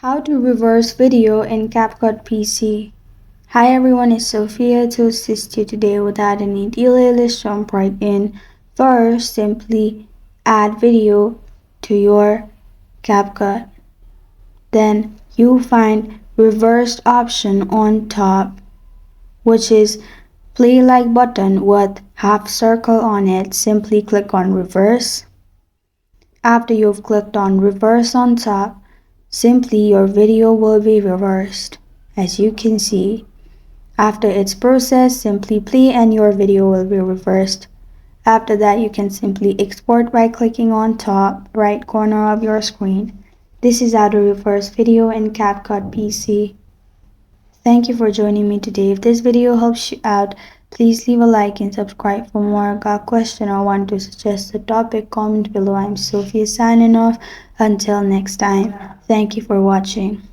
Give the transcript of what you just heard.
How to reverse video in CapCut PC. Hi everyone, it's Sophia to assist you today. Without any delay, let's jump right in. First, simply add video to your CapCut. Then you find reversed option on top, which is play like button with half circle on it. Simply click on reverse. After you've clicked on reverse on top, simply your video will be reversed. As you can see, after it's processed, simply play and your video will be reversed. After that, you can simply export by clicking on top right corner of your screen. This is how to reverse video in CapCut PC. Thank you for joining me today. If this video helps you out, please leave a like and subscribe for more. Got a question or want to suggest a topic? Comment below. I'm Sophia signing off. Until next time, thank you for watching.